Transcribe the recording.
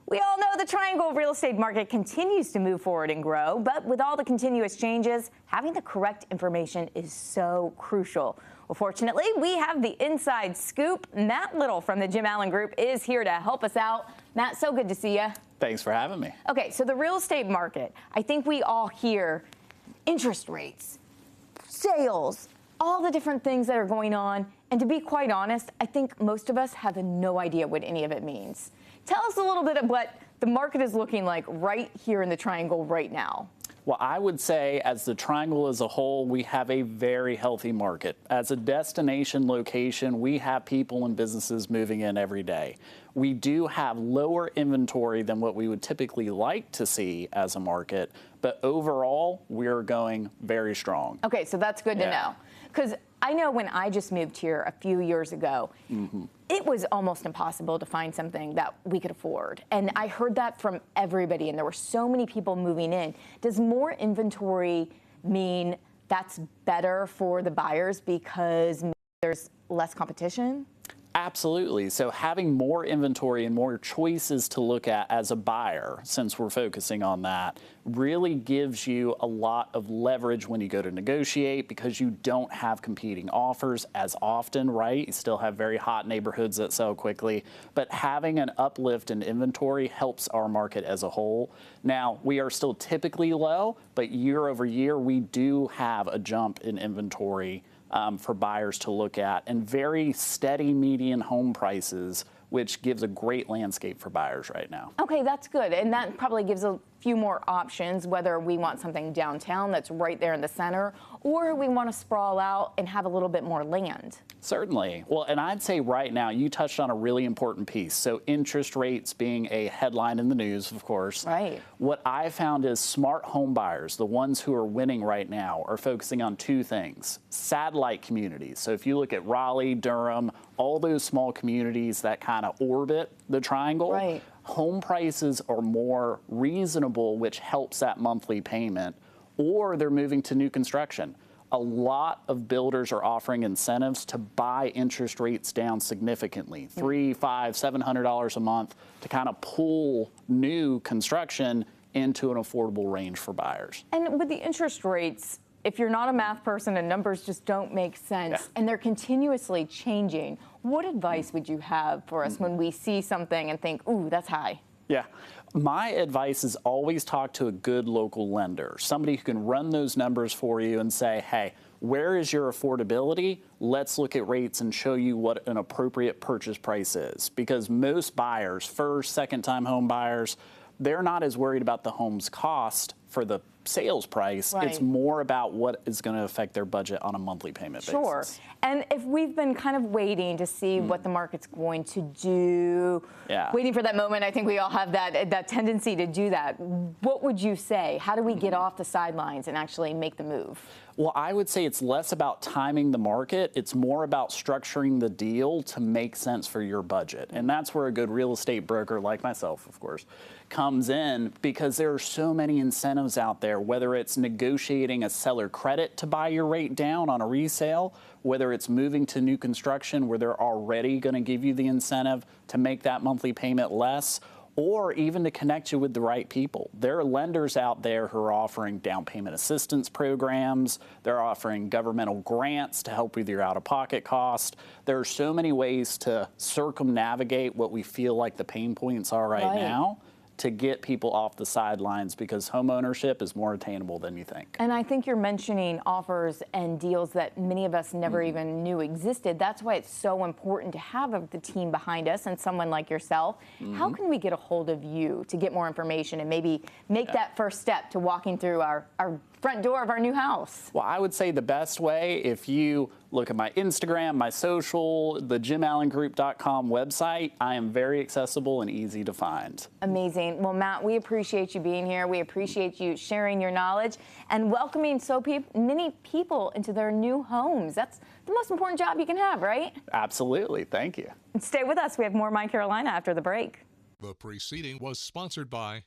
We all know the Triangle real estate market continues to move forward and grow, but with all the continuous changes, having the correct information is so crucial. Well, fortunately, we have the inside scoop. Matt Little from the Jim Allen Group is here to help us out. Matt, so good to see you. Thanks for having me. Okay, so the real estate market, I think we all hear interest rates, sales, all the different things that are going on. And to be quite honest, I think most of us have no idea what any of it means. Tell us a little bit of what the market is looking like right here in the Triangle right now. Well, I would say as the Triangle as a whole, we have a very healthy market. As a destination location, we have people and businesses moving in every day. We do have lower inventory than what we would typically like to see as a market, but overall, we're going very strong. Okay, so that's good to know. Because I know when I just moved here a few years ago, it was almost impossible to find something that we could afford. And I heard that from everybody, and there were so many people moving in. Does more inventory mean that's better for the buyers because there's less competition? Absolutely. So having more inventory and more choices to look at as a buyer, since we're focusing on that, really gives you a lot of leverage when you go to negotiate because you don't have competing offers as often, right? You still have very hot neighborhoods that sell quickly, but having an uplift in inventory helps our market as a whole. Now, we are still typically low, but year over year, we do have a jump in inventory for buyers to look at, and very steady median home prices, which gives a great landscape for buyers right now. Okay, that's good. And that probably gives a few more options, whether we want something downtown that's right there in the center, or we want to sprawl out and have a little bit more land. Certainly. Well, and I'd say right now, you touched on a really important piece. So interest rates being a headline in the news, of course. Right. What I found is smart home buyers, the ones who are winning right now, are focusing on two things: satellite communities. So if you look at Raleigh, Durham, all those small communities that kind of orbit the Triangle, right, home prices are more reasonable, which helps that monthly payment, or they're moving to new construction. A lot of builders are offering incentives to buy interest rates down significantly, $300, $500, $700 a month, to kind of pull new construction into an affordable range for buyers. And with the interest rates, if you're not a math person and numbers just don't make sense, and they're continuously changing, what advice would you have for us when we see something and think, ooh, that's high? Yeah. My advice is always talk to a good local lender, somebody who can run those numbers for you and say, hey, where is your affordability? Let's look at rates and show you what an appropriate purchase price is. Because most buyers, first, second-time home buyers, they're not as worried about the home's cost for the sales price. Right. It's more about what is going to affect their budget on a monthly payment basis. Sure. And if we've been kind of waiting to see what the market's going to do, waiting for that moment, I think we all have that tendency to do that. What would you say? How do we get off the sidelines and actually make the move? Well, I would say it's less about timing the market. It's more about structuring the deal to make sense for your budget. And that's where a good real estate broker like myself, of course, comes in, because there are so many incentives out there, whether it's negotiating a seller credit to buy your rate down on a resale, whether it's moving to new construction where they're already going to give you the incentive to make that monthly payment less, or even to connect you with the right people. There are lenders out there who are offering down payment assistance programs. They're offering governmental grants to help with your out-of-pocket cost. There are so many ways to circumnavigate what we feel like the pain points are right now to get people off the sidelines, because home ownership is more attainable than you think. And I think you're mentioning offers and deals that many of us never even knew existed. That's why it's so important to have the team behind us and someone like yourself. How can we get a hold of you to get more information and maybe make that first step to walking through our front door of our new house? Well, I would say the best way, if you look at my Instagram, my social, the JimAllenGroup.com website, I am very accessible and easy to find. Amazing. Well, Matt, we appreciate you being here. We appreciate you sharing your knowledge and welcoming so many people into their new homes. That's the most important job you can have, right? Absolutely. Thank you. Stay with us. We have more My Carolina after the break. The preceding was sponsored by